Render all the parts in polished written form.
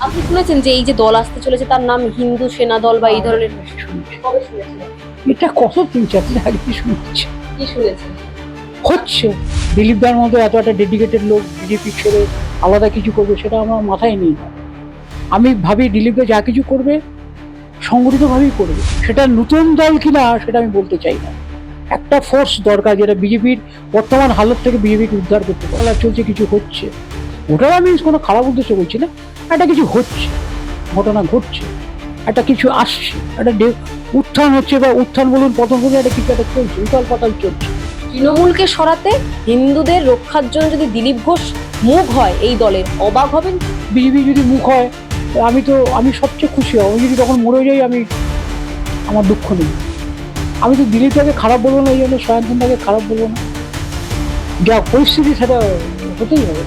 আপনি শুনেছেন যে এই যে দল আসতে চলেছে তার নাম হিন্দু সেনা দল বা এই ধরনের? শুনেছি। কবে শুনেছেন? এটা কত 3-4 দিন আগে শুনছি কি শুনেছেন? হচ্ছে। দিলীপ দার মতো এত একটা ডেডিকেটেড লোক বিজেপি ছেড়ে আলাদা কিছু করবে সেটা আমার মাথায় নেই। আমি ভাবি দিলীপ দা যা কিছু করবে সংগঠিতভাবেই করবে। সেটা নতুন দল কিনা সেটা আমি বলতে চাই না। একটা ফোর্স দরকার যেটা বিজেপির বর্তমান হালত থেকে বিজেপিকে উদ্ধার করতে পারে। চলছে, কিছু হচ্ছে, ওটাও আমি কোনো খারাপ উদ্দেশ্য বলছি না। একটা কিছু হচ্ছে, ঘটনা ঘটছে, একটা কিছু আসছে, একটা উত্থান হচ্ছে, বা উত্থান বলুন পতন বলুন, একটা কিছু একটা চলছে, উতাল পাতাল চলছে। তৃণমূলকে সরাতে হিন্দুদের রক্ষার জন্য যদি দিলীপ ঘোষ মুখ হয় এই দলের, অবাক হবেন? বিজেপি যদি মুখ হয় আমি সবচেয়ে খুশি হব। আমি যদি তখন মরে যাই, আমার দুঃখ নেই। আমি তো দিলীপটাকে খারাপ বলবো না, এই জন্য সয়ান্তনটাকে খারাপ বলবো না। যা পরিস্থিতি সেটা হতেই হবে।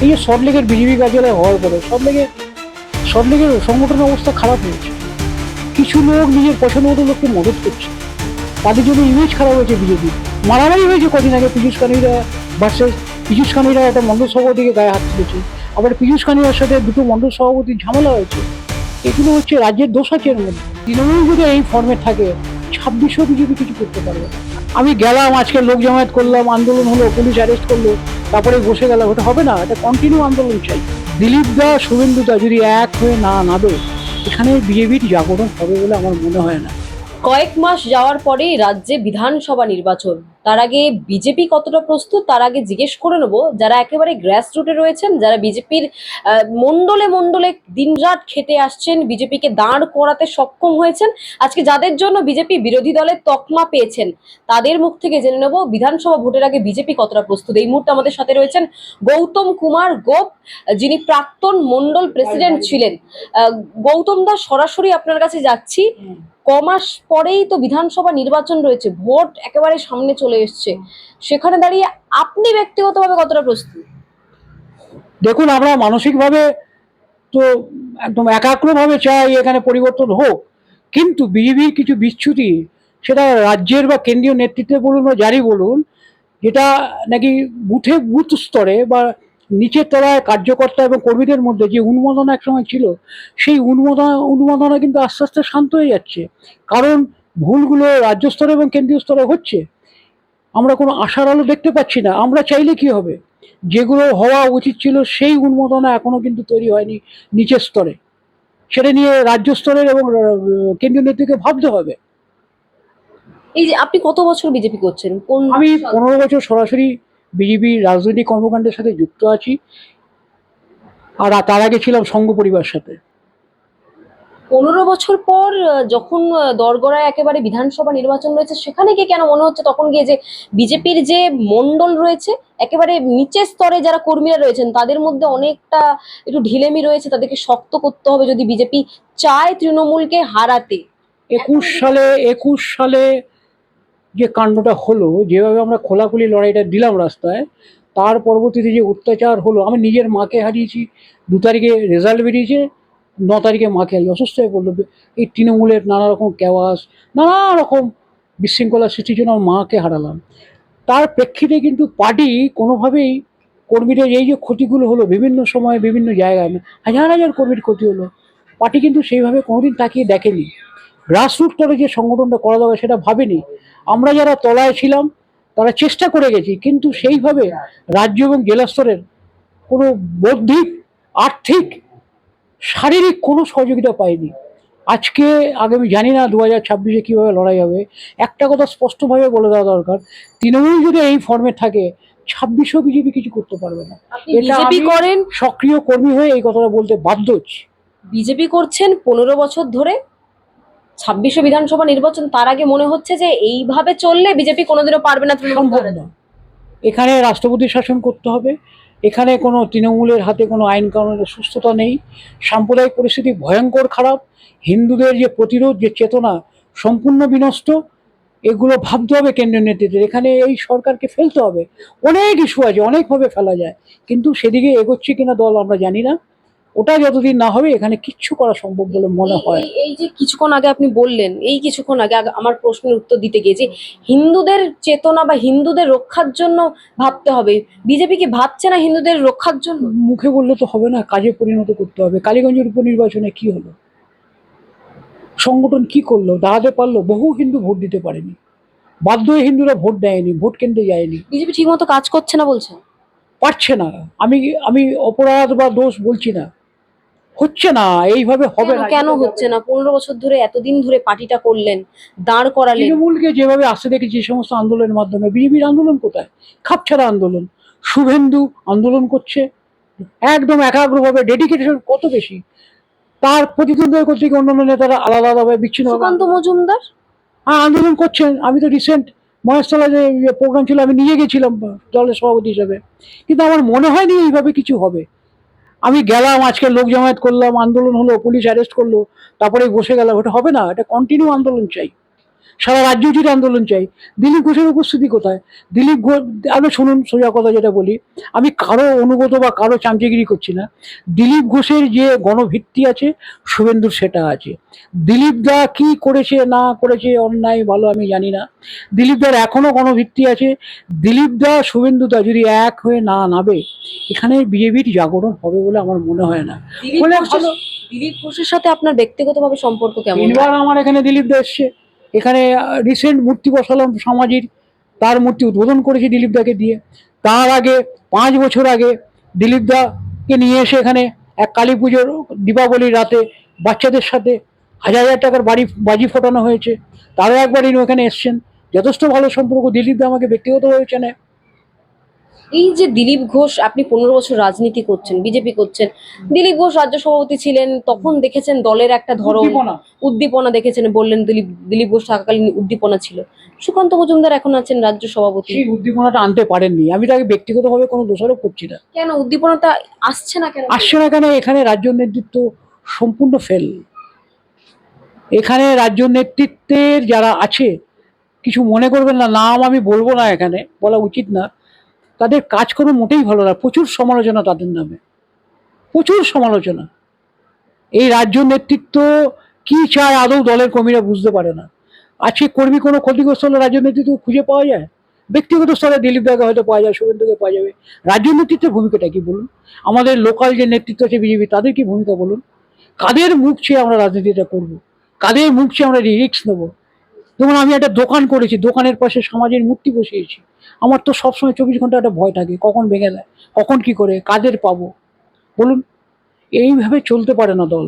এই যে সল্টলেকের বিজেপি কার্যালয় হওয়ার পরে সল্টলেকের সংগঠনের অবস্থা খারাপ হয়েছে। কিছু লোক নিজের পছন্দ মতো লোককে মদত করছে, তাদের জন্য ইমেজ খারাপ হয়েছে বিজেপি। মারামারি হয়েছে কদিন আগে, পীযূষ কানুইরা ভার্সেস পীযূষ কানুইরা একটা মন্ডল সভাপতিকে গায়ে হাত তুলেছে, আবার পীযূষ কানুইয়ার সাথে দুটো মন্ডল সভাপতির ঝামেলা হয়েছে। এগুলো হচ্ছে রাজ্যের দোষ আছে এর মধ্যে। তৃণমূল যদি এই ফর্মে থাকে 26ও বিজেপি কিছু করতে পারবে না। আমি গেলাম আজকে, লোক জমায়েত করলাম, আন্দোলন হলো, পুলিশ অ্যারেস্ট করলো, তারপরে বসে গেলাম, ওটা হবে না। এটা কন্টিনিউ আন্দোলন চাই। দিলীপ দা শুভেন্দু দা যদি এক হয়ে না নামে, এখানে বিজেপির জাগরণ হবে বলে আমার মনে হয় না। কয়েক মাস যাওয়ার পরেই রাজ্যে বিধানসভা নির্বাচন, তার আগে বিজেপি কতটা প্রস্তুত তার আগে জিজ্ঞেস করে নেবো যারা একেবারে গ্রাস রুটে রয়েছেন, যারা বিজেপির মন্ডলে মন্ডলে দিনরাত খেটে আসছেন, বিজেপিকে দাঁড় করাতে সক্ষম হয়েছেন, আজকে যাদের জন্য বিজেপি বিরোধী দলের তকমা পেয়েছেন, তাদের মুখ থেকে জেনে নেবো বিধানসভা ভোটের আগে বিজেপি কতটা প্রস্তুত। এই মুহূর্তে আমাদের সাথে রয়েছেন গৌতম কুমার গোপ, যিনি প্রাক্তন মন্ডল প্রেসিডেন্ট ছিলেন। গৌতম দা, সরাসরি আপনার কাছে যাচ্ছি। কমাস পরেই তো বিধানসভা নির্বাচন রয়েছে, ভোট একেবারে সামনে চলে এসছে, সেখানে দাঁড়িয়ে আপনি ব্যক্তিগতভাবে কতটা প্রস্তুত? দেখুন, আমরা মানসিকভাবে তো একদম একাগ্রভাবে চাই এখানে পরিবর্তন হোক, কিন্তু বিজেপির কিছু বিচ্যুতি, সেটা রাজ্যের বা কেন্দ্রীয় নেতৃত্বে বলুন বা যারই বলুন, যেটা নাকি বুথ স্তরে বা নিচের তলায় কার্যকর্তা এবং কর্মীদের মধ্যে যে উন্মাদনা একসময় ছিল, সেই উন্মাদনা কিন্তু আস্তে আস্তে শান্ত হয়ে যাচ্ছে। কারণ ভুলগুলো রাজ্য স্তরে এবং কেন্দ্রীয় স্তরে হচ্ছে, আমরা কোনো আশার আলো দেখতে পাচ্ছি না। আমরা চাইলে কি হবে, যেগুলো হওয়া উচিত ছিল সেই উন্মাদনা এখনো কিন্তু তৈরি হয়নি নিচের স্তরে। সেটা নিয়ে রাজ্য স্তরের এবং কেন্দ্রীয় নেতৃত্বকে ভাবতে হবে। এই যে আপনি কত বছর বিজেপি করছেন, কোন? আমি 15 বছর সরাসরি বিজেপির রাজনৈতিক কর্মকাণ্ডের সাথে যুক্ত আছি, আর তার আগে ছিলাম সংঘ পরিবার সাথে। 15 বছর পর যখন দরগড়ায় একেবারে বিধানসভা নির্বাচন রয়েছে, সেখানে গিয়ে কেন মনে হচ্ছে তখন গিয়ে যে বিজেপির যে মন্ডল রয়েছে, একেবারে নিচের স্তরে যারা কর্মীরা রয়েছেন তাদের মধ্যে অনেকটা একটু ঢিলেমি রয়েছে, তাদেরকে শক্ত করতে হবে যদি বিজেপি চায় তৃণমূলকে হারাতে? 21 সালে যে কাণ্ডটা হলো, যেভাবে আমরা খোলাখুলি লড়াইটা দিলাম রাস্তায়, তার পরবর্তীতে যে অত্যাচার হলো, আমি নিজের মাকে হারিয়েছি। 2 তারিখে রেজাল্ট বেরিয়েছে, 9 তারিখে মাকে হারিয়ে অসুস্থ হয়ে পড়লো। এই তৃণমূলের নানা রকম ক্যাওয়াস, নানা রকম বিশৃঙ্খলা সৃষ্টির জন্য আমার মাকে হারালাম। তার প্রেক্ষিতে কিন্তু পার্টি কোনোভাবেই কর্মীদের এই যে ক্ষতিগুলো হলো বিভিন্ন সময়ে বিভিন্ন জায়গায়, হাজার হাজার কর্মীর ক্ষতি হলো, পার্টি কিন্তু সেইভাবে কোনোদিন তাকিয়ে দেখেনি। গ্রাসরুট স্তরে যে সংগঠনটা করা যাবে সেটা ভাবেনি। আমরা যারা তলায় ছিলাম তারা চেষ্টা করে গেছি, কিন্তু সেইভাবে রাজ্য এবং জেলা স্তরের কোনো বৌদ্ধিক, আর্থিক, শারীরিক কোনো সহযোগিতা পাইনি। আজকে আগামী জানি না 2026-এ কীভাবে লড়াই হবে। একটা কথা স্পষ্টভাবে বলে দেওয়া দরকার, তৃণমূল যদি এই ফর্মে থাকে 26ও বিজেপি কিছু করতে পারবে না। আপনি এটা বিজেপি আমি করেন, সক্রিয় কর্মী হয়ে এই কথাটা বলতে বাধ্য হচ্ছি। বিজেপি করছেন 15 বছর ধরে, 26 বিধানসভা নির্বাচন, তার আগে মনে হচ্ছে যে এইভাবে চললে বিজেপি কোনোদিনও পারবে না তৃণমূল সম্ভব হারাতে। না। এখানে রাষ্ট্রপতি শাসন করতে হবে। এখানে কোনো তৃণমূলের হাতে কোনো আইন কানুনের সুস্থতা নেই। সাম্প্রদায়িক পরিস্থিতি ভয়ঙ্কর খারাপ। হিন্দুদের যে প্রতিরোধ, যে চেতনা সম্পূর্ণ বিনষ্ট। এগুলো ভাবতে হবে কেন্দ্রীয় নেতৃত্বের। এখানে এই সরকারকে ফেলতে হবে। অনেক ইস্যু আছে, অনেকভাবে ফেলা যায়, কিন্তু সেদিকে এগোচ্ছে কিনা দল আমরা জানি না। ওটা যতদিন না হবে এখানে কিচ্ছু করা সম্ভব বলে মনে হয়। এই যে কিছুক্ষণ আগে আপনি বললেন, এই কিছুক্ষণ আগে আমার প্রশ্নের উত্তর দিতে গিয়ে যে হিন্দুদের চেতনা বা হিন্দুদের রক্ষার জন্য ভাবতে হবে, বিজেপি কি ভাবছে না হিন্দুদের রক্ষার জন্য? মুখে বললে তো হবে না, কাজে পরিণত করতে হবে। কালীগঞ্জের উপনির্বাচনে কি হলো? সংগঠন কি করলো? দাঁড়াতে পারলো? বহু হিন্দু ভোট দিতে পারেনি, বাধ্য হয়ে হিন্দুরা ভোট দেয়নি, ভোট কেন্দ্রে যায়নি। বিজেপি ঠিক মতো কাজ করছে না বলছে? পারছে না। আমি আমি অপরাধ বা দোষ বলছি না, হচ্ছে না, এইভাবে হবে কেন না। কেন হচ্ছে না? 15 বছর ধরে, এতদিন ধরে পার্টিটা করলেন, দাঁড় করালেন। তৃণমূলকে যেভাবে আসতে দেখেছি যে সমস্ত আন্দোলনের মাধ্যমে, বিজেপির আন্দোলন কোথায়? খাপছাড়া আন্দোলন। শুভেন্দু আন্দোলন করছে একদম একাগ্রভাবে, ডেডিকেটেশন কত বেশি। তার প্রতিদ্বন্দ্বিতা করছে কি অন্যান্য নেতারা আলাদা আলাদাভাবে বিচ্ছিন্ন সুকান্ত মজুমদার আন্দোলন করছেন। আমি তো রিসেন্ট মহেশতলায় যে প্রোগ্রাম ছিল আমি নিয়ে গেছিলাম দলের সভাপতি হিসাবে, কিন্তু আমার মনে হয়নি এইভাবে কিছু হবে। আমি গেলাম, আজকে লোক জমায়েত করলাম, আন্দোলন হলো, পুলিশ অ্যারেস্ট করলো, তারপরে বসে গেলাম। ওটা হবে না, এটা কন্টিনিউ আন্দোলন চাই, সারা রাজ্য জুড়ে আন্দোলন চাই। দিলীপ ঘোষের উপস্থিতি কোথায়? দিলীপ ঘোষ, আমি শুনুন সোজা কথা যেটা বলি, আমি কারো অনুগত বা কারো চামচেগিরি করছি না। দিলীপ ঘোষের যে গণভিত্তি আছে, শুভেন্দুর সেটা আছে। দিলীপ দা কি করেছে না করেছে, অন্যায় ভালো আমি জানি না, দিলীপ দার এখনো গণভিত্তি আছে। দিলীপ দা শুভেন্দু দা যদি এক হয়ে না নামে, এখানে বিজেপির জাগরণ হবে বলে আমার মনে হয় না। বলে ভালো। দিলীপ ঘোষের সাথে আপনার ব্যক্তিগতভাবে সম্পর্ক কেমন? তিনবার আমার এখানে দিলীপ দা এসছে। এখানে রিসেন্ট মূর্তি বসালাম সমাজের, তার মূর্তি উদ্বোধন করেছি দিলীপ দাকে দিয়ে। তার আগে 5 বছর আগে দিলীপ দাকে নিয়ে এসে এখানে এক কালী পুজোর দীপাবলির রাতে বাচ্চাদের সাথে হাজার হাজার টাকার বাজি ফোটানো হয়েছে। তারও একবার ইনি ওখানে এসছেন। যথেষ্ট ভালো সম্পর্ক, দিলীপ দা আমাকে ব্যক্তিগতভাবে চেনে। এই যে দিলীপ ঘোষ, আপনি 15 বছর রাজনীতি করছেন, বিজেপি করছেন, দিলীপ ঘোষ রাজ্য সভাপতি ছিলেন, তখন দেখেছেন দলের একটা ধরন, উদ্দীপনা। উদ্দীপনা দেখেছেন, বললেন দিলীপ ঘোষ থাকাকালীন উদ্দীপনা ছিল। সুকান্ত মজুমদার এখন আছেন রাজ্য সভাপতি, সেই উদ্দীপনাটা আনতে পারেননি। আমি তাকে ব্যক্তিগতভাবে কোনো দোষারোপ করছি না। কেন উদ্দীপনাটা আসছে না কেন? আসছে না কেন? এখানে রাজ্য নেতৃত্ব সম্পূর্ণ ফেল। এখানে রাজ্য নেতৃত্বের যারা আছে, কিছু মনে করবেন না, নাম আমি বলবো না, এখানে বলা উচিত না, তাদের কাজকর্ম মোটেই ভালো না। প্রচুর সমালোচনা তাদের নামে, প্রচুর সমালোচনা। এই রাজ্য নেতৃত্ব কি চায় আদৌ দলের কর্মীরা বুঝতে পারে না। আজকে কর্মী কোনো ক্ষতিগ্রস্ত হলে রাজ্য নেতৃত্ব খুঁজে পাওয়া যায়? ব্যক্তিগত স্তরে দিলীপ দাকে হয়তো পাওয়া যায়, শুভেন্দুকে পাওয়া যাবে। রাজ্য নেতৃত্বের ভূমিকাটা কি বলুন? আমাদের লোকাল যে নেতৃত্ব আছে বিজেপি, তাদের কি ভূমিকা বলুন? কাদের মুখ চেয়ে আমরা রাজনীতিটা করব? কাদের মুখ চেয়ে আমরা রিস্ক নেবো? যেমন আমি একটা দোকান করেছি, দোকানের পাশে সমাজের মূর্তি বসিয়েছি। আমার তো সবসময় 24 ঘন্টা একটা ভয় থাকে, কখন ভেঙে দেয়, কখন কি করে, কাদের পাবো বলুন? এইভাবে চলতে পারে না দল।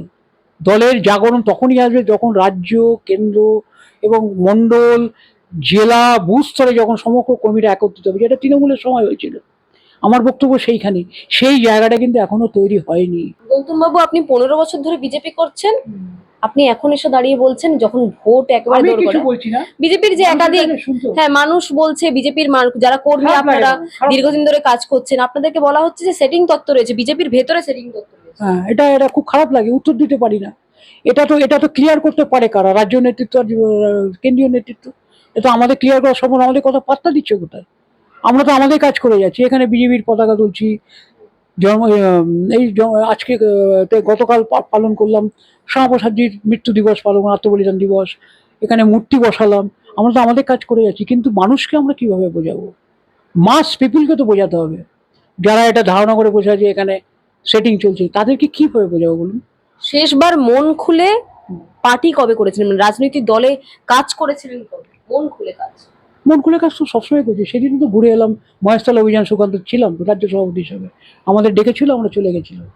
দলের জাগরণ তখনই আসবে যখন রাজ্য, কেন্দ্র এবং মণ্ডল, জেলা, বুথ স্তরে যখন সমগ্র কর্মীরা একত্রিত হবে, যেটা তৃণমূলের সময় হয়েছিল। আমার বক্তব্য সেইখানে, সেই জায়গাটা কিন্তু এখনো তৈরি হয়নি। গৌতম বাবু, আপনি 15 বছর ধরে বিজেপি করছেন, আপনি এখন এসে দাঁড়িয়ে বলছেন যখন ভোট একেবারে আমি কিছু দোরগোড়ায়, বলছি না, বিজেপির যে একাধিক, শুনতে হ্যাঁ মানুষ বলছে, বিজেপির যারা কর্মী খারাপ লাগে আপনারা না, খারাপ দীর্ঘদিন ধরে কাজ করছেন, আপনাদেরকে বলা হচ্ছে যে সেটিং তত্ত্ব রয়েছে, বিজেপির ভেতরে সেটিং তত্ত্ব রয়েছে। হ্যাঁ, এটা এটা খুব খারাপ লাগে, উত্তর দিতে পারি না। এটা তো ক্লিয়ার করতে পারে কারা? রাজ্য নেতৃত্ব আর কেন্দ্রীয় নেতৃত্ব। এটা আমাদের ক্লিয়ার করা সম্ভব। আমাদের কথা পাত্তা দিচ্ছে কোথায়? আমরা তো আমাদের কাজ করে যাচ্ছি। এখানে বিজেপির পতাকা তুলছি, জন্ম আজকে গতকাল পালন করলাম শ্যামাপ্রসাদজির মৃত্যু দিবস পালন, আত্মবলিদান দিবস। এখানে মূর্তি বসালাম। আমরা তো আমাদের কাজ করে যাচ্ছি, কিন্তু মানুষকে আমরা কিভাবে বোঝাবো? মাস পিপুলকে তো বোঝাতে হবে। যারা এটা ধারণা করে বসে আছে এখানে সেটিং চলছে, তাদেরকে কিভাবে বোঝাবো বলুন? শেষবার মন খুলে পার্টি কবে করেছিলেন, মানে রাজনৈতিক দলে কাজ করেছিলেন কবে, মন খুলে কাজ? মন খুলে কাজ তো সবসময় করছি। সেদিন তো ঘুরে এলাম, মহেশতলা অভিযান সুকান্ত ছিলাম তো রাজ্য সভাপতি হিসাবে। আমাদের ডেকেছিল, আমরা চলে গেছিলাম,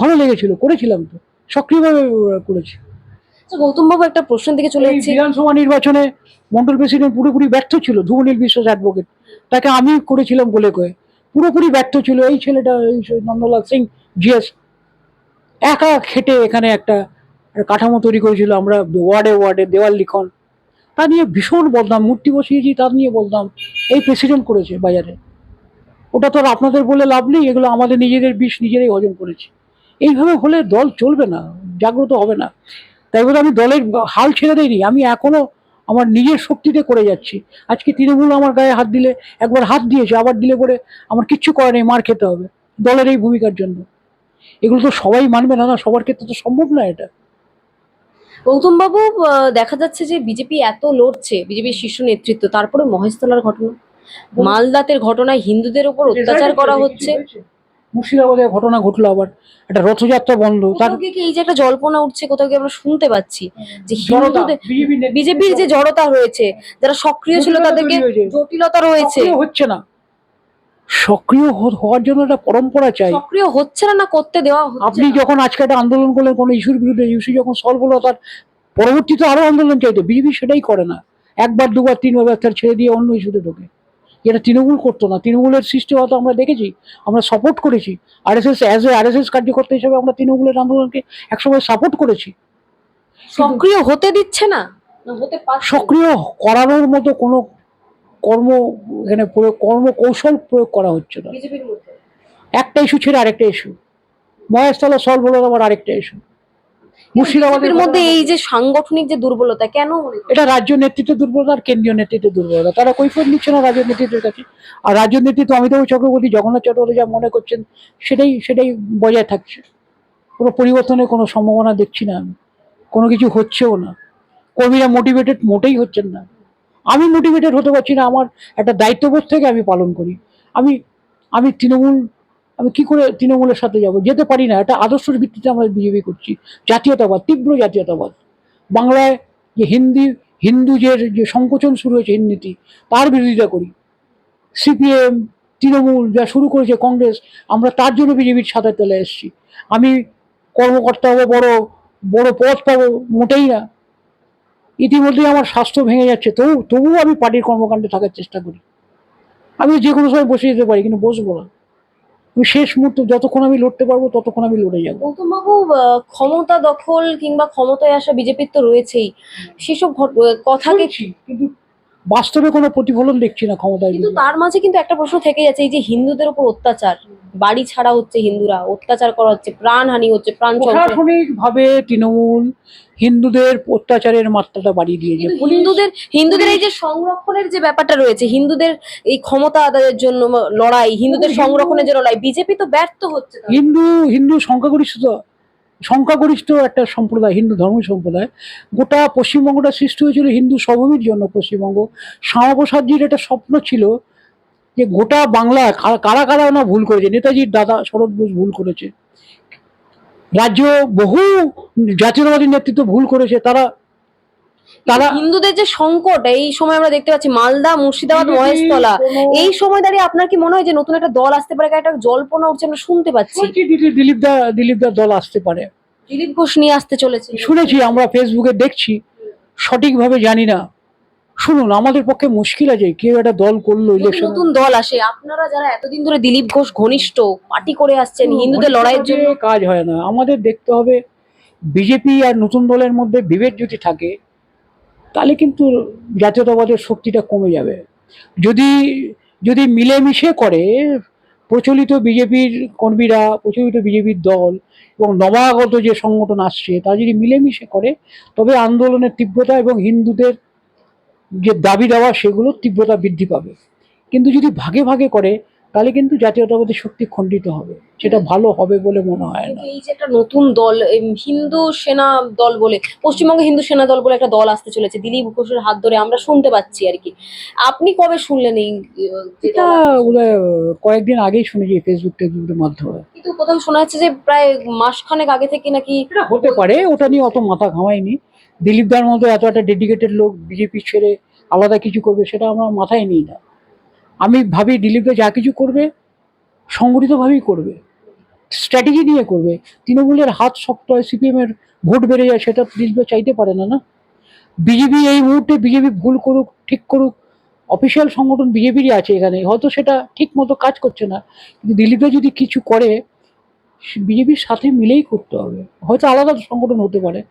ভালো লেগেছিল, করেছিলাম তো, সক্রিয়ভাবে করেছি। আচ্ছা গৌতম বাবু, একটা প্রশ্ন থেকে চলে এই যাচ্ছি। বিধানসভা নির্বাচনে মন্ডল প্রেসিডেন্ট পুরোপুরি ব্যর্থ ছিল, ধ্রুবনীল বিশ্বাস অ্যাডভোকেট, তাকে আমি করেছিলাম বলে কয়ে, পুরোপুরি ব্যর্থ ছিল। এই ছেলেটা, এই নন্দলাল সিং জিএস, একা খেটে এখানে একটা কাঠামো তৈরি করেছিল। আমরা ওয়ার্ডে ওয়ার্ডে দেওয়াল লিখন, তা নিয়ে ভীষণ বদনাম। মূর্তি বসিয়েছি, তার নিয়ে বদনাম এই প্রেসিডেন্ট করেছে বাজারে। ওটা তো আর আপনাদের বলে লাভ নেই, এগুলো আমাদের নিজেদের বিষ নিজেরাই হজম করেছি। এইভাবে হলে দল চলবে না, জাগ্রত হবে না। তাই বলে আমি দলের হাল ছেড়ে দিইনি, আমি এখনো আমার নিজের শক্তিতে করে যাচ্ছি। আজকে তৃণমূল আমার গায়ে হাত দিলে, একবার হাত দিয়েছে, আবার দিলে পরে আমার কিচ্ছু করার নেই, মার খেতে হবে দলের এই ভূমিকার জন্য। এগুলো তো সবাই মানবে না, না সবার ক্ষেত্রে তো সম্ভব না এটা। গৌতম বাবু, দেখা যাচ্ছে যে বিজেপি এত লড়ছে, বিজেপির শীর্ষ নেতৃত্ব, তারপরে মহেশতলার ঘটনা, মালদাতের ঘটনায় হিন্দুদের উপর অত্যাচার করা হচ্ছে। মুর্শিদাবাদে ঘটনা ঘটলো আবার, একটা রথযাত্রা বন্ধ, তার কোথাও গিয়ে কি এই যে একটা জল্পনা উঠছে, কোথাও গিয়ে আমরা শুনতে পাচ্ছি যে জনতা হিন্দুদের, বিজেপি বিজেপির যে জড়তা হয়েছে, যারা সক্রিয় ছিল তাদেরকে জটিলতা রয়েছে। হচ্ছে না, সক্রিয় হওয়ার জন্য একটা পরম্পরা চাই। সক্রিয় হচ্ছে না, না করতে দেওয়া হচ্ছে আপনি না? যখন আজকে একটা আন্দোলন করলেন কোনো ইস্যুর বিরুদ্ধে, ইস্যু যখন সলভ হলো তার পরবর্তীতে আরো আন্দোলন চাইতো, বিজেপি সেটাই করে না, একবার দুবার তিনবার তার ছেড়ে দিয়ে অন্য ইস্যুতে ঢোকে। যেটা তৃণমূল করতো না, তৃণমূলের সৃষ্টি হয়তো আমরা দেখেছি, আমরা সাপোর্ট করেছি, আরএসএস অ্যাজ এ আরএসএস কার্যকর্তা হিসেবে আমরা তৃণমূলের আন্দোলনকে একসময় সাপোর্ট করেছি। সক্রিয় হতে দিচ্ছে না, না হতে পারছে না? সক্রিয় করানোর মতো কোনো কর্ম এখানে কর্ম কৌশল প্রয়োগ করা হচ্ছে না। বিজেপির মধ্যে একটা ইস্যু ছেড়ে আরেকটা ইস্যু, মহেশতলা সলভ হলো আবার আরেকটা ইস্যু, মুর্শিদাবাদের বিজেপির মধ্যে এই যে সাংগঠনিক যে দুর্বলতা, কেন মনে করেন? এটা রাজ্য নেতৃত্বের দুর্বলতা আর কেন্দ্রীয় নেতৃত্বের দুর্বলতা, তারা কৈফিয়ত নিচ্ছে না রাজ্য নেতৃত্বের কাছে। আর রাজ্য নেতৃত্ব অমিতাভ চক্রবর্তী, জগন্নাথ চট্টোপাধ্যায় যা মনে করছেন সেটাই সেটাই বজায় থাকছে, কোনো পরিবর্তনের কোনো সম্ভাবনা দেখছি না আমি, কোনো কিছু হচ্ছেও না, কর্মীরা মোটিভেটেড মোটেই হচ্ছেন না, আমি মোটিভেটেড হতে পারছি না, আমার একটা দায়িত্ববোধ থেকে আমি পালন করি, আমি আমি তৃণমূল, আমি কি করে তৃণমূলের সাথে যাব, যেতে পারি না, একটা আদর্শের ভিত্তিতে আমরা বিজেপি করছি, জাতীয়তাবাদ, তীব্র জাতীয়তাবাদ, বাংলায় যে হিন্দু যে সংকোচন শুরু হয়েছে হিন্দিতে, তার বিরোধিতা করি, সিপিএম তৃণমূল যা শুরু করেছে কংগ্রেস, আমরা তার জন্য বিজেপির সাথে চলে এসেছি। আমি কর্মকর্তা হবো, বড় বড় পদ পাবো, মোটেই না, ইতিমধ্যেই আমার স্বাস্থ্য ভেঙে যাচ্ছে, তবুও আমি পার্টির কর্মকাণ্ডে থাকার চেষ্টা করি, আমি যে কোনো সময় বসে যেতে পারি কিন্তু বসবো না, আমি শেষ মুহূর্তে যতক্ষণ আমি লড়তে পারবো ততক্ষণ আমি লড়ে যাবো। গৌতম বাবু, ক্ষমতা দখল কিংবা ক্ষমতায় আসা বিজেপির তো রয়েছেই, সেসব কথাকে, কিন্তু বাস্তবে কোনো প্রতিফলন দেখছি না ক্ষমতায়। কিন্তু তার মাঝে কিন্তু একটা প্রশ্ন থেকে যাচ্ছে, এই যে হিন্দুদের উপর অত্যাচার, বাড়ি ছাড়া হচ্ছে, হিন্দুরা অত্যাচার করা হচ্ছে, প্রাণহানি হচ্ছে, প্রাণ সংশয়। প্রশাসনিক ভাবে তৃণমূল হিন্দুদের অত্যাচারের মাত্রাটা বাড়িয়ে দিয়েছে। কিন্তু হিন্দুদের এই যে সংরক্ষণের যে ব্যাপারটা রয়েছে, হিন্দুদের এই ক্ষমতা আদায়ের জন্য লড়াই, হিন্দুদের সংরক্ষণের যে লড়াই, বিজেপি তো ব্যর্থ হচ্ছে তাতে। হিন্দু সংখ্যাগরিষ্ঠ একটা সম্প্রদায়, হিন্দু ধর্ম সম্প্রদায়, গোটা পশ্চিমবঙ্গটা সৃষ্টি হয়েছিল হিন্দু সভূমির জন্য। পশ্চিমবঙ্গ, শ্যামাপ্রসাদজির একটা স্বপ্ন ছিল যে গোটা বাংলা, কারা কারা না ভুল করেছে, নেতাজির দাদা শরৎ বোস ভুল করেছে, রাজ্য বহু জাতীয়তাবাদী নেতৃত্ব ভুল করেছে, তারা হিন্দুদের যে সংকট এই সময় আমরা দেখতে পাচ্ছি, মালদা, মুর্শিদাবাদ, মহেশতলা, এই সময় দাঁড়িয়ে আপনার কি মনে হয় যে নতুন একটা দল আসতে পারে? একটা জল্পনা উঠছে, আমরা শুনতে পাচ্ছি দিলীপদার দল আসতে পারে, দিলীপ ঘোষ নিয়ে আসতে চলেছে, শুনেছি, আমরা ফেসবুকে দেখছি, সঠিকভাবে জানি না। শুনুন, আমাদের পক্ষে মুশকিল আছে, কেউ একটা দল করলো ইলেকশন, নতুন দল আসে, আপনারা যারা এতদিন ধরে দিলীপ ঘোষ ঘনিষ্ঠ পার্টি করে আসছেন হিন্দুদের লড়াইয়ের জন্য, কাজ হয় না, আমাদের দেখতে হবে বিজেপি আর নতুন দলের মধ্যে বিভেদ যদি থাকে তাহলে কিন্তু জাতীয়তাবাদের শক্তিটা কমে যাবে। যদি যদি মিলেমিশে করে প্রচলিত বিজেপির কর্মীরা, প্রচলিত বিজেপির দল এবং নবাগত যে সংগঠন আসছে, তারা যদি মিলেমিশে করে, তবে আন্দোলনের তীব্রতা এবং হিন্দুদের যে দাবি দেওয়া সেগুলোর তীব্রতা বৃদ্ধি পাবে। কিন্তু যদি ভাগে ভাগে করে তাহলে কিন্তু জাতীয়তাবাদী শক্তি খণ্ডিত হবে, সেটা ভালো হবে বলে মনে হয় না। এই যে একটা নতুন দল, হিন্দু সেনা দল বলে, পশ্চিমবঙ্গে হিন্দু সেনা দল বলে একটা দল আসতে চলেছে দিলীপ ঘোষের হাত ধরে, আমরা শুনতে পাচ্ছি আর কি। আপনি কবে শুনলেন এই যে এটা দল আসছে? বোধহয় কয়েকদিন আগেই শুনেছি ফেসবুকের মাধ্যমে। কিন্তু কোথাও শোনা যাচ্ছে যে প্রায় মাসখানেক আগে থেকে নাকি। এটা হতে পারে, ওটা নিয়ে অত মাথা ঘামাইনি। দিলীপদার মতো এত একটা ডেডিকেটেড লোক বিজেপি ছেড়ে আলাদা কিছু করবে সেটা আমরা মাথায় নিই না। আমি ভাবি দিলীপদা যা কিছু করবে সংগঠিতভাবেই করবে, স্ট্র্যাটেজি নিয়ে করবে। তৃণমূলের হাত শক্ত হয়, সিপিএম এর ভোট বেড়ে যায়, সেটা দিলীপদা চাইতে পারে না। না, বিজেপি এই মুহূর্তে বিজেপি ভুল করুক ঠিক করুক, অফিসিয়াল সংগঠন বিজেপিরই আছে এখানে, হয়তো সেটা ঠিক মতো কাজ করছে না, কিন্তু দিলীপদা যদি কিছু করে বিজেপির সাথে মিলেই করতে হবে, হয়তো আলাদা সংগঠন হতে পারে,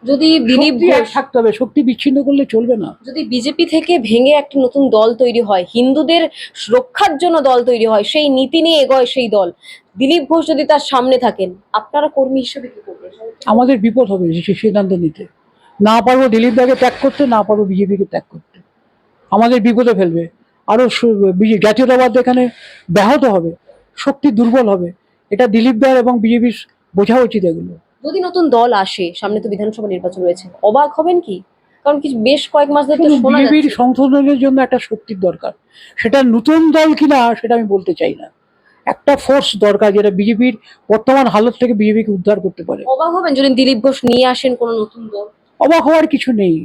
যদি দিলীপ শক্তি এক ঘোষ, থাকতে হবে, শক্তি বিচ্ছিন্ন করলে চলবে না। যদি বিজেপি থেকে ভেঙে একটা নতুন দল তৈরি হয়, হিন্দুদের রক্ষার জন্য দল তৈরি হয়, সেই নীতি নিয়ে এগোয় সেই দল, দিলীপ ঘোষ যদি তার সামনে থাকেন, আপনারা কর্মী হিসেবে কি করবেন? আমাদের বিপদ হবে সে সিদ্ধান্ত নিতে, না পারবো দিলীপদাকে ত্যাগ করতে, না পারবো বিজেপিকে ত্যাগ করতে, আমাদের বিপদে ফেলবে, আরো জাতীয়তাবাদ এখানে ব্যাহত হবে, শক্তি দুর্বল হবে, এটা দিলীপ দার এবং বিজেপির বোঝা উচিত এগুলো। যদি নতুন দল আসে, সামনে তো বিধানসভা নির্বাচন রয়েছে, অবাক হবেন কি? কারণ কিছু বেশ কয়েক মাস ধরে তো শোনা বিজেপির যাচ্ছে। সংশোধনের জন্য একটা শক্তির দরকার, সেটা নতুন দল কিনা সেটা আমি বলতে চাই না, একটা ফোর্স দরকার যেটা বিজেপির বর্তমান হালত থেকে বিজেপিকে উদ্ধার করতে পারে। অবাক হবেন যদি দিলীপ ঘোষ নিয়ে আসেন কোনো নতুন দল? অবাক হওয়ার কিছু নেই,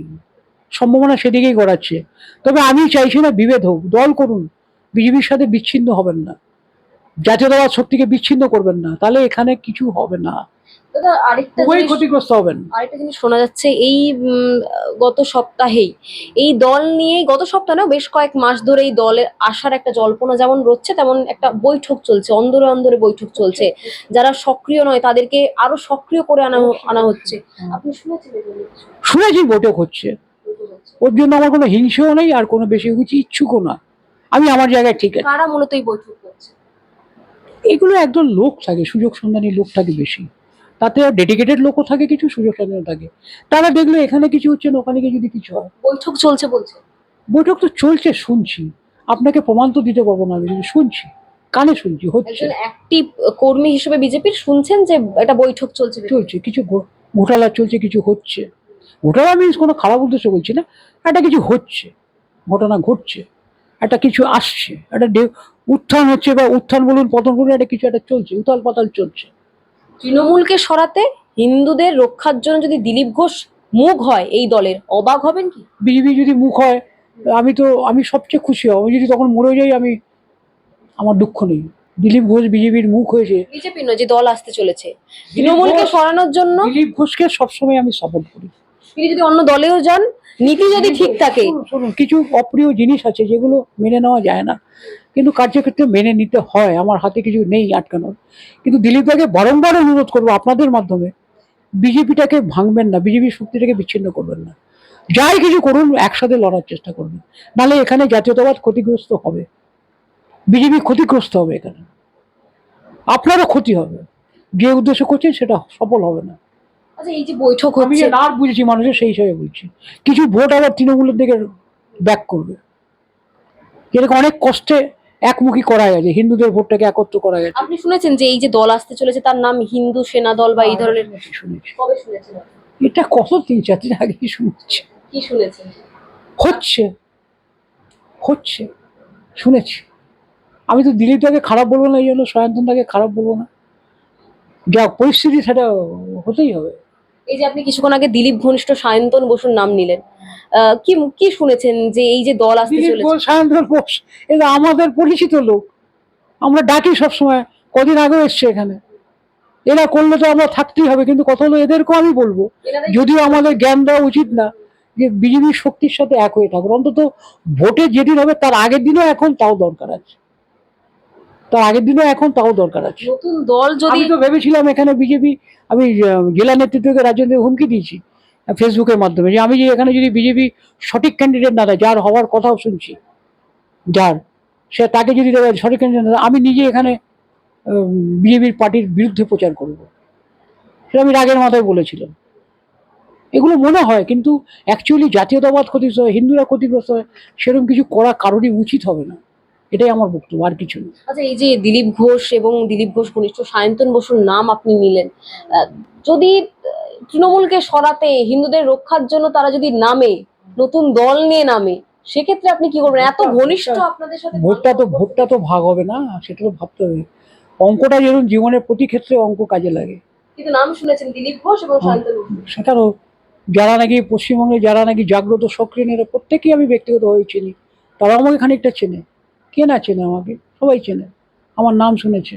সম্ভাবনা সেদিকেই গড়াচ্ছে। তবে আমি চাইছি না বিভেদ হোক, দল করুন, বিজেপির সাথে বিচ্ছিন্ন হবেন না, জাতীয়তাবাদ শক্তিকে বিচ্ছিন্ন করবেন না, তাহলে এখানে কিছু হবে না, দাদা আরেকটা খুবই জিনিস, ক্ষতিগ্রস্ত হবেন। আরেকটা জিনিস শোনা যাচ্ছে এই গত সপ্তাহেই এই দল নিয়ে, গত সপ্তাহ না বেশ কয়েক মাস ধরে এই দলের আসার একটা জল্পনা যেমন রচ্ছে, তেমন একটা বৈঠক চলছে, অন্দরে অন্দরে বৈঠক চলছে, যারা সক্রিয় নয় তাদেরকে আরো সক্রিয় করে আনা হচ্ছে। আপনি শুনেছেন এগুলো কিছু? শুনেছি বৈঠক হচ্ছে, ওর জন্য আমার কোনো হিংসেও নেই আর কোনো বেশি কিছু ইচ্ছুকও না, আমি আমার জায়গায় ঠিক আছে। কারা মূলত এই বৈঠক করছে? এগুলো একজন লোক থাকে, সুযোগ সন্ধানী লোক থাকে বেশি, তাতে ডেডিকেটেড লোকও থাকে, কিছু সুযোগ সন্ধানী থাকে, তারা দেখলো এখানে কিছু হচ্ছে না, ওখানে গিয়ে যদি কিছু হয়। বৈঠক চলছে বলছে। বৈঠক তো চলছে, শুনছি, আপনাকে প্রমাণ তো দিতে পারবো না, আমি কিন্তু শুনছি, কানে শুনছি, হচ্ছে, একজন অ্যাক্টিভ কর্মী হিসেবে বিজেপির শুনছেন যে একটা বৈঠক চলছে ভেতরে। চলছে কিছু ঘোটালা চলছে, কিছু হচ্ছে। ঘোটালা মিনস কোনো খারাপ উদ্দেশ্য বলছি না, একটা কিছু হচ্ছে, ঘটনা ঘটছে, একটা কিছু আসছে, একটা উত্থান হচ্ছে, বা উত্থান বলুন পতন বলুন, একটা কিছু একটা চলছে, উতাল পাতাল চলছে। তৃণমূলকে সরাতে হিন্দুদের রক্ষার জন্য যদি দিলীপ ঘোষ মুখ হয় এই দলের, অবাক হবেন কি? বিজেপি যদি মুখ হয়, আমি সবচেয়ে খুশি হব, আমি যদি তখন মরে যাই, আমার দুঃখ নেই। দিলীপ ঘোষ বিজেপির মুখ হয়েছে। বিজেপি নয়, যে দল আসতে চলেছে তৃণমূলকে ঘোষ- সরানোর জন্য, দিলীপ ঘোষকে সবসময় আমি সাপোর্ট করি। তিনি যদি অন্য দলেও যান, নীতি যদি ঠিক থাকে। শুনুন, কিছু অপ্রিয় জিনিস আছে যেগুলো মেনে নেওয়া যায় না, কিন্তু কার্যক্ষেত্রে মেনে নিতে হয়, আমার হাতে কিছু নেই আটকানোর। কিন্তু দিলীপ দাকে বারংবার অনুরোধ করবো আপনাদের মাধ্যমে, বিজেপিটাকে ভাঙবেন না, বিজেপি শক্তিটাকে বিচ্ছিন্ন করবেন না, যাই কিছু করুন একসাথে লড়ার চেষ্টা করবেন, নাহলে এখানে জাতীয়তাবাদ ক্ষতিগ্রস্ত হবে, বিজেপি ক্ষতিগ্রস্ত হবে, এখানে আপনারও ক্ষতি হবে, যে উদ্দেশ্য করছেন সেটা সফল হবে না। আচ্ছা এই যে বৈঠক আমি হচ্ছে, যে না বুঝেছি মানুষের, সেই হিসাবে বলছি, কিছু ভোট আবার তৃণমূলের দিকে ব্যাক করবে, এরকম অনেক কষ্টে একমুখী করা গেছে, হিন্দুদের ভোটটাকে একত্র করা গেছে। আপনি শুনেছেন যে এই যে দল আসতে চলেছে তার নাম হিন্দু সেনা দল বা এই ধরনের? শুনেছি, কবে শুনেছেন আপনি? এটা কত 3-4 দিন আগে শুনেছি, কি শুনেছেন? হচ্ছে, হচ্ছে, শুনেছি। আমি তো দিলীপ দাকে খারাপ বলবো না, এই জন্য সনাতন দাকে খারাপ বলবো না, যা পরিস্থিতি সেটা হতেই হবে। এই যে আপনি কিছুক্ষণ আগে দিলীপ ঘনিষ্ঠ সায়ন্তন বসুর নাম নিলেন, কি কি শুনেছেন যে এই যে দল আসতে দিলীপ চলেছে? ঘোষ, সায়ন্তন ঘোষ, এরা আমাদের পরিচিত লোক, আমরা ডাকি সবসময়, কদিন আগেও এসছে এখানে, এরা করলে তো আমরা থাকতেই হবে, কিন্তু কথা হলো এদেরকেও আমি বলবো, যদিও আমাদের জ্ঞান দেওয়া উচিত না, যে বিজেপির শক্তির সাথে এক হয়ে থাকুন, অন্তত ভোটে যেদিন হবে তার আগের দিনও এখন তাও দরকার আছে, তার আগের দিনও এখন তাও দরকার আছে। নতুন দল যদি, আমি তো ভেবেছিলাম এখানে বিজেপি, আমি জেলা নেতৃত্বকে রাজ্যকে হুমকি দিয়েছি ফেসবুকের মাধ্যমে, যে আমি যে এখানে যদি বিজেপি সঠিক ক্যান্ডিডেট না দেয়, যার হওয়ার কথাও শুনছি, যার, সে তাকে যদি দেবে সঠিক ক্যান্ডিডেট না দেয়, আমি নিজে এখানে বিজেপির পার্টির বিরুদ্ধে প্রচার করব, সেটা আমি রাগের মাথায় বলেছিলাম। এগুলো মনে হয়, কিন্তু অ্যাকচুয়ালি জাতীয়তাবাদ ক্ষতিগ্রস্ত হয়, হিন্দুরা ক্ষতিগ্রস্ত হয়, সেরকম কিছু করা কারোরই উচিত হবে না, এটাই আমার বক্তব্য, আর কিছু নেই। আচ্ছা এই যে দিলীপ ঘোষ এবং দিলীপ ঘোষ ঘনিষ্ঠ সায়ন্তন বসুর নাম আপনি নিলেন, যদি তৃণমূলকে সরাতে হিন্দুদের রক্ষার জন্য তারা যদি নামে, নতুন দল নিয়ে নামে, সেক্ষেত্রে আপনি কি করবেন? এত ঘনিষ্ঠ আপনাদের সাথে ভোটটা তো ভাগ হবে না, সেটা তো ভাবতে হবে, অঙ্কটা যেরকম জীবনের প্রতি ক্ষেত্রে অঙ্ক কাজে লাগে। কিন্তু নাম শুনেছেন দিলীপ ঘোষ এবং সায়ন্তন বসু। সেটারও, যারা নাকি পশ্চিমবঙ্গে যারা নাকি জাগ্রত সক্রিয় নেতা, প্রত্যেকেই আমি ব্যক্তিগতভাবে চিনি, তারাও আমাকে খানিকটা চেনে, কে না চেনে আমাকে, সবাই চেনে, আমার নাম শুনেছে,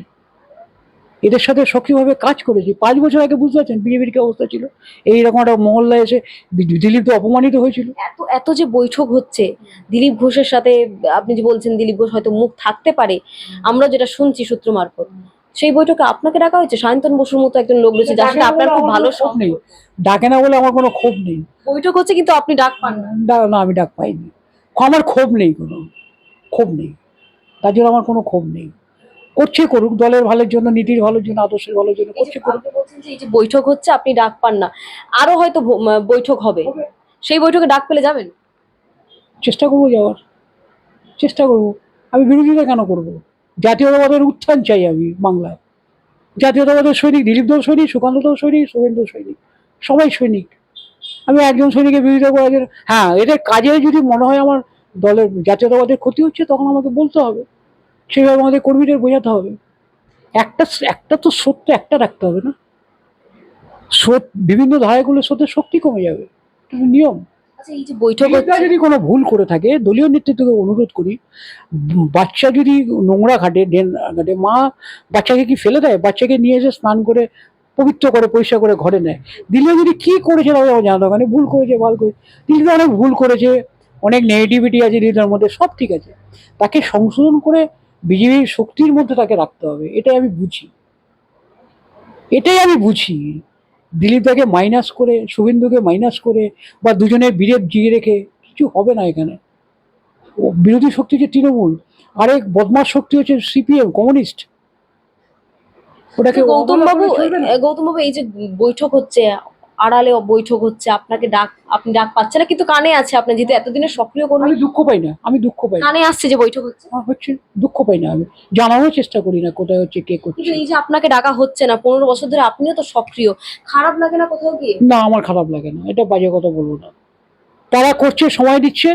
এদের সাথে সক্রিয়ভাবে কাজ করেছি। 5 বছর আগে বুঝতে পারছেন বিজেপির কি অবস্থা ছিল, এইরকম একটা মহল্লায় এসে দিলীপ তো অপমানিত হয়েছিল। এত এত যে বৈঠক হচ্ছে দিলীপ ঘোষের সাথে, আপনি যে বলছেন দিলীপ ঘোষ হয়তো মুখ থাকতে পারে, আমরা যেটা শুনছি সূত্র মারফত, সেই বৈঠকে আপনাকে ডাকা হয়েছে? সায়ন্তন বসুর মতো একজন লোক রয়েছে যার সাথে আপনার খুব ভালো ক্ষোভ নেই, ডাকে না বলে আমার কোনো ক্ষোভ নেই। বৈঠক হচ্ছে কিন্তু আপনি ডাক পান না? না, আমি ডাক পাইনি, আমার ক্ষোভ নেই, কোনো ক্ষোভ নেই, তার জন্য আমার কোনো ক্ষোভ নেই, করছে করুক, দলের ভালোর জন্য, নীতির ভালোর জন্য, আদর্শের ভালোর জন্য এই যে করছে করুক। আপনি বলছেন যে এই যে বৈঠক হচ্ছে আপনি ডাক পান না, আরো হয়তো বৈঠক হবে, সেই বৈঠকে ডাক পেলে যাবেন? চেষ্টা করবো যাওয়ার, চেষ্টা করবো, আমি বিরোধিতা কেন করবো, জাতীয়তাবাদের উত্থান চাই আমি বাংলায়, জাতীয়তাবাদের সৈনিক, দিলীপ দাও সৈনিক, সুকান্ত দাও সৈনিক, শুভেন্দু সৈনিক, সবাই সৈনিক। আমি একজন সৈনিকের বিরোধিতা করার জন্য, হ্যাঁ, এদের কাজে যদি মনে হয় আমার দলের জাতীয়তাবাদের ক্ষতি হচ্ছে, তখন আমাকে বলতে হবে, সেভাবে আমাদের কর্মীদের বোঝাতে হবে। একটা একটা তো সত্য একটা রাখতে হবে না, স্রোত বিভিন্ন ধারাগুলো স্রোতের শক্তি কমে যাবে, এটা তো নিয়ম। আচ্ছা, এই যে বৈঠক দিলীপদা হচ্ছে, যদি কোনো ভুল করে থাকে, দলীয় নেতৃত্বকে অনুরোধ করি, বাচ্চা যদি নোংরা ঘাটে, ড্রেন ঘাটে, মা বাচ্চাকে কি ফেলে দেয়? বাচ্চাকে নিয়ে এসে স্নান করে পবিত্র করে পরিষ্কার করে ঘরে নেয়। দিলীপ যদি কি করেছে তাহলে আমার জানা দরকার নেই, ভুল করেছে ভালো করে, দিলীপ অনেক ভুল করেছে, অনেক নেগেটিভিটি আছে দিলীপের মধ্যে, সব ঠিক আছে, তাকে সংশোধন করে বিজেপির শক্তির মধ্যে তাকে রাখতে হবে, এটাই আমি বুঝি, এটাই আমি বুঝি। দিলীপদাকে মাইনাস করে, শুভেন্দুকে মাইনাস করে, বা দুজনের বিরেপ জিয়ে রেখে কিছু হবে না এখানে। ও বিরোধী শক্তি হচ্ছে তৃণমূল, আরেক বদমাস শক্তি হচ্ছে সিপিএম, কমিউনিস্ট। ওটাকে গৌতম বাবু, অবহেলা করে চলবে না। গৌতম বাবু, এই যে বৈঠক হচ্ছে, আড়ালে বৈঠক হচ্ছে, আপনাকে আপনি ডাক পাচ্ছেন না, কিন্তু কানে আছে আপনার, যেহেতু এতদিনের সক্রিয় কর্মী, আমি দুঃখ পাই না, আমি দুঃখ পাই না, কানে আসছে যে বৈঠক হচ্ছে। হচ্ছে, দুঃখ পাই না, আমি জানানোর চেষ্টা করি না কোথায় হচ্ছে, কে কিন্তু করছে। এই যে আপনাকে ডাকা হচ্ছে না 15 বছর ধরে, আপনিও তো সক্রিয়, খারাপ লাগে না কোথাও গিয়ে? না, আমার খারাপ লাগে না, এটা বাজে কথা বলবো না। তারা করছে, সময় দিচ্ছে,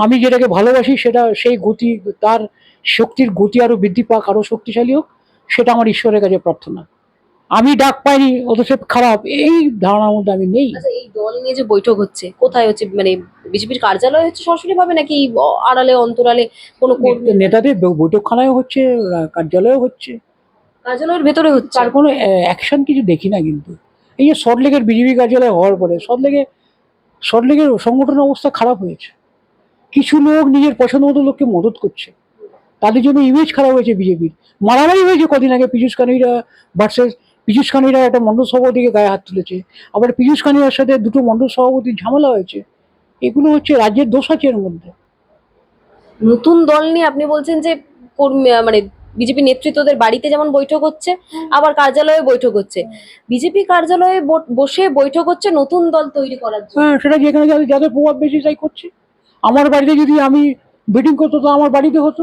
আমি যেটাকে ভালোবাসি সেটা, সেই গতি, তার শক্তির গতি আরো বৃদ্ধি পাক, আরো শক্তিশালী হোক, সেটা আমার ঈশ্বরের কাছে প্রার্থনা। আমি ডাক পাইনি অথচ খারাপ, এই ধারণার মধ্যে আমি নেই। আচ্ছা, এই দল নিয়ে যে বৈঠক হচ্ছে, কোথায় হচ্ছে, মানে বিজেপির কার্যালয়ে হচ্ছে সরাসরি ভাবে, নাকি আড়ালে অন্তরালে কোনো কর্মী? নেতাদের বৈঠকখানায় হচ্ছে, কার্যালয়েও হচ্ছে, কার্যালয়ের ভেতরে হচ্ছে? তার কোনো অ্যাকশন কিছু দেখি না কিন্তু। এই যে সল্টলেকের বিজেপি কার্যালয় হওয়ার পরে সল্টলেকের সংগঠনের অবস্থা খারাপ হয়েছে, কিছু লোক নিজের পছন্দ মতো লোককে মদত করছে, তাদের জন্য ইমেজ খারাপ হয়েছে বিজেপির। মারামারি হয়েছে কদিন আগে, পীযূষ কানুইরা ভার্সেস, পীযূষ কানুইরা একটা মণ্ডল সভাপতিকে গায়ে হাত তুলেছে, আবার পীযূষ কানুইয়ার সাথে দুটো মণ্ডল সভাপতির ঝামেলা হয়েছে। এগুলো হচ্ছে, রাজ্যের দোষ আছে এর মধ্যে। নতুন দল নিয়ে আপনি বলছেন যে কর্মী, মানে বিজেপি নেতৃত্বদের বাড়িতে যেমন বৈঠক হচ্ছে, আবার কার্যালয়ে বৈঠক হচ্ছে, বিজেপি কার্যালয়ে বসে বৈঠক হচ্ছে নতুন দল তৈরি করার জন্য। হ্যাঁ, সেটা যেখানে যাদের যাদের প্রভাব বেশি তাই করছে। আমার বাড়িতে যদি আমি মিটিং করতো, তো আমার বাড়িতে হতো,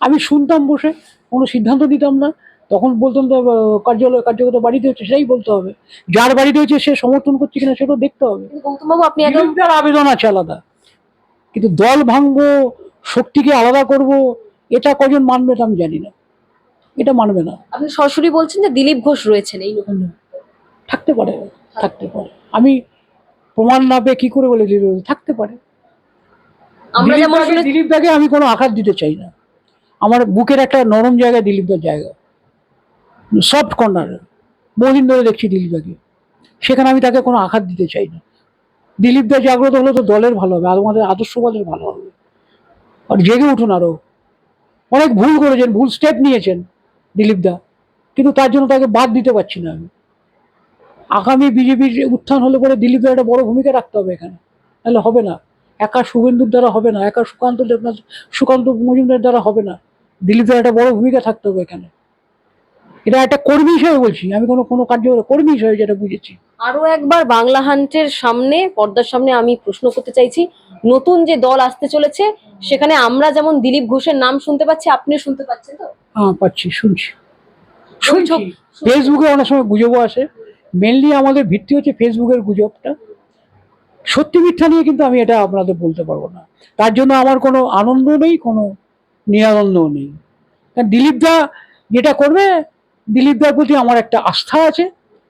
আমি শুনতাম বসে, কোনো সিদ্ধান্ত নিতাম না, তখন বলতাম তো কার্যালয় কার্যকর্তা বাড়িতে হচ্ছে, সেটাই বলতে হবে, যার বাড়িতে হচ্ছে সে সমর্থন করছে কিনা সেটাও দেখতে হবে। কিন্তু গৌতম বাবু, আপনি একদম, বিরোধীদের আবেদন আছে আলাদা, কিন্তু দল ভাঙবো, শক্তিকে আলাদা করব, এটা কজন মানবে তা আমি জানি না, এটা মানবে না। আপনি সরাসরি বলছেন যে দিলীপ ঘোষ রয়েছেন এই নতুন। থাকতে পারে, থাকতে পারে, আমি প্রমাণ না পেয়ে কি করে বলে দিল, থাকতে পারে। আমরা যেমন দিলীপ দাকে আমি কোনো আঘাত দিতে চাই না, আমার বুকের একটা নরম জায়গা দিলীপ দার জায়গা, সফট কর্নার, বহুদিন ধরে দেখছি দিলীপ দাকে, সেখানে আমি তাকে কোনো আঘাত দিতে চাই না। দিলীপ দা জাগ্রত হলে তো দলের ভালো হবে, আর আমাদের আদর্শবাদের ভালো হবে, আর জেগে উঠুন আরো। অনেক ভুল করেছেন, ভুল স্টেপ নিয়েছেন দিলীপ দা, কিন্তু তার জন্য তাকে বাদ দিতে পারছি না আমি। আগামী বিজেপির উত্থান হলে পরে দিলীপ দার একটা বড় ভূমিকা রাখতে হবে এখানে, তাহলে হবে না। একা শুভেন্দুর দ্বারা হবে না, একা সুকান্ত মজুমদার দ্বারা হবে না, দিলীপ দার একটা বড় ভূমিকা থাকতে হবে এখানে। এটা একটা কর্মী হিসেবে বলছি, আমি কোনো কোনো কার্য কর্মী হিসেবে যেটা বুঝেছি। আরো একবার বাংলা হান্টের সামনে, পর্দার সামনে আমি প্রশ্ন করতে চাইছি, নতুন যে দল আসতে চলেছে, সেখানে আমরা যেমন দিলীপ ঘোষের নাম শুনতে পাচ্ছি, আপনিও শুনতে পাচ্ছেন তো? হ্যাঁ, পাচ্ছি, শুনছি। বৈঠক, ফেসবুকে অনেক সময় গুজবও আসে, মেনলি আমাদের ভিত্তি হচ্ছে ফেসবুকের গুজবটা, সত্যি মিথ্যা নিয়ে কিন্তু আমি এটা আপনাদের বলতে পারবো না, তার জন্য আমার কোনো আনন্দ নেই, কোনো নিরানন্দও নেই। কারণ দিলীপ দা যেটা করবে, দিলীপ দার প্রতি আমার একটা আস্থা আছে,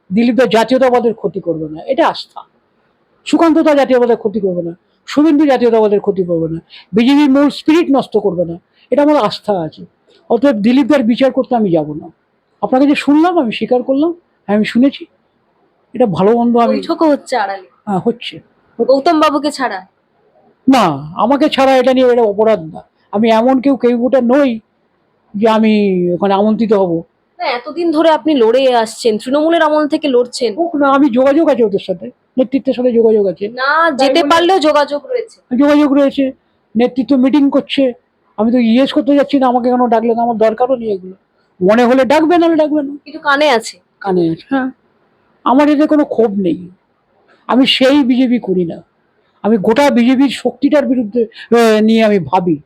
দিলীপ দা জাতীয়তাবাদের ক্ষতি করবে না, এটা আস্থা। সুকান্ত দা জাতীয়তাবাদের ক্ষতি করবে না, শুভেন্দু জাতীয়তাবাদের ক্ষতি করবে না, বিজেপির মূল স্পিরিট নষ্ট করবে না, এটা আমার আস্থা আছে। অতএব দিলীপ দার বিচার করতে আমি যাব না। আপনাকে যে শুনলাম, আমি স্বীকার করলাম, হ্যাঁ, আমি শুনেছি, এটা ভালো মন্দ আমি, বৈঠকও হচ্ছে আড়ালে হ্যাঁ, হচ্ছে। গৌতম বাবুকে ছাড়া। না, আমাকে ছাড়া এটা নিয়ে এটা অপরাধ না, আমি এমন কেউ গোটা নই যে আমি ওখানে আমন্ত্রিত হব। না, এতদিন ধরে আপনি লড়ে আসছেন, তৃণমূলের আমল থেকে লড়ছেন, হোক না, আমি যোগাযোগ আছে ওদের সাথে, নেতৃত্বের সাথে যোগাযোগ আছে, না যেতে পারলেও যোগাযোগ রয়েছে। যোগাযোগ রয়েছে, নেতৃত্ব মিটিং করছে, আমি তো ইয়েস করতে যাচ্ছি না, আমাকে কেন ডাকলে না, আমার দরকারও নেই এগুলো, মনে হলে ডাকবে, নাহলে ডাকবে না। কিন্তু কানে আছে। কানে আছে, হ্যাঁ, আমার এতে কোনো ক্ষোভ নেই, আমি সেই বিজেপি করি না, আমি গোটা বিজেপির শক্তিটার বিরুদ্ধে নিয়ে আমি ভাবি,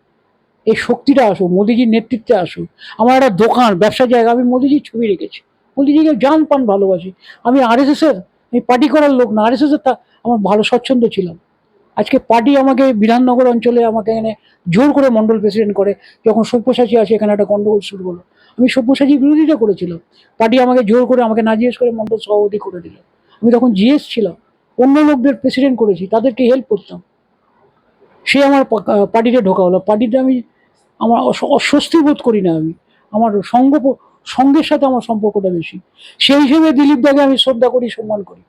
এই শক্তিটা আসুক, মোদিজির নেতৃত্বে আসুক। আমার একটা দোকান, ব্যবসার জায়গা, আমি মোদিজির ছবি রেখেছি, মোদিজিকে জান পান ভালোবাসি। আমি RSS এর, আমি পার্টি করার লোক না, RSS এর আমার ভালো স্বচ্ছন্দ ছিলাম। আজকে পার্টি আমাকে বিধাননগর অঞ্চলে আমাকে এখানে জোর করে মন্ডল প্রেসিডেন্ট করে, যখন সব্যসাচী আছে এখানে একটা গন্ডগোল শুরু হলো, আমি সব্যসাচীর বিরোধিতা করেছিলাম, পার্টি আমাকে জোর করে, আমাকে না জিজ্ঞেস করে মন্ডল সভাপতি করে দিল। আমি তখন GS ছিলাম, অন্য লোকদের প্রেসিডেন্ট করেছি, তাদেরকে হেল্প করতাম। সে আমার পার্টিতে ঢোকা হলো, পার্টিতে আমি আমার অস্বস্তি বোধ করি না। আমি আমার সঙ্গের সাথে আমার সম্পর্কটা বেশি, সেই হিসেবে দিলীপ দাকে আমি শ্রদ্ধা করি, সম্মান করি।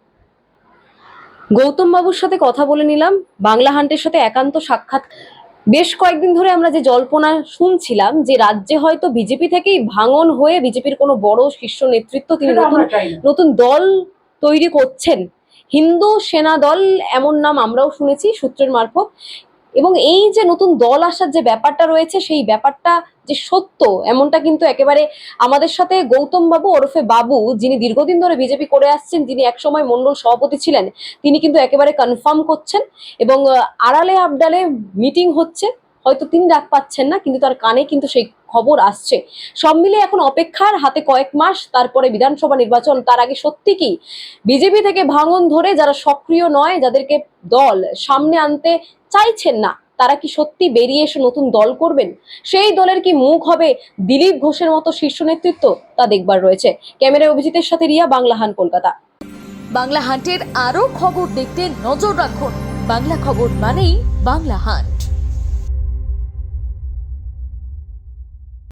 গৌতম বাবুর সাথে কথা বলে নিলাম, বাংলা হান্টের সাথে একান্ত সাক্ষাৎ। বেশ কয়েকদিন ধরে আমরা যে জল্পনা শুনছিলাম যে রাজ্যে হয়তো বিজেপি থেকেই ভাঙন হয়ে বিজেপির কোনো বড় শীর্ষ নেতৃত্ব তিনি নতুন দল তৈরি করছেন, হিন্দু সেনা দল এমন নাম আমরাও শুনেছি সূত্রের মারফত। এবং এই যে নতুন দল আসার যে ব্যাপারটা রয়েছে, সেই ব্যাপারটা যে সত্য এমনটা কিন্তু একেবারে আমাদের সাথে গৌতম বাবু ওরফে বাবু, যিনি দীর্ঘদিন ধরে বিজেপি করে আসছেন, যিনি একসময় মন্ডল সভাপতি ছিলেন, তিনি কিন্তু একেবারে কনফার্ম করছেন। এবং আড়ালে আবডালে মিটিং হচ্ছে, হয়তো তিনি ডাক পাচ্ছেন না, কিন্তু তার কানে কিন্তু সেই খবর আসছে। সব মিলে এখন অপেক্ষার, হাতে কয়েক মাস, তারপরে বিধানসভা নির্বাচন। তার আগে সত্যি কি বিজেপি থেকে ভাঙন ধরে যারা সক্রিয় নয়, যাদেরকে দল সামনে আনতে চাইছেন না, তারা কি সত্যি বেরিয়ে এসে নতুন দল করবেন? সেই দলের কি মুখ হবে দিলীপ ঘোষের মতো শীর্ষ নেতৃত্ব? তা দেখবার রয়েছে। ক্যামেরায় অভিজিতের সাথে রিয়া, বাংলা হান, কলকাতা। বাংলা হান্টের আরও খবর দেখতে নজর রাখুন। বাংলা খবর মানেই বাংলা হান্ট।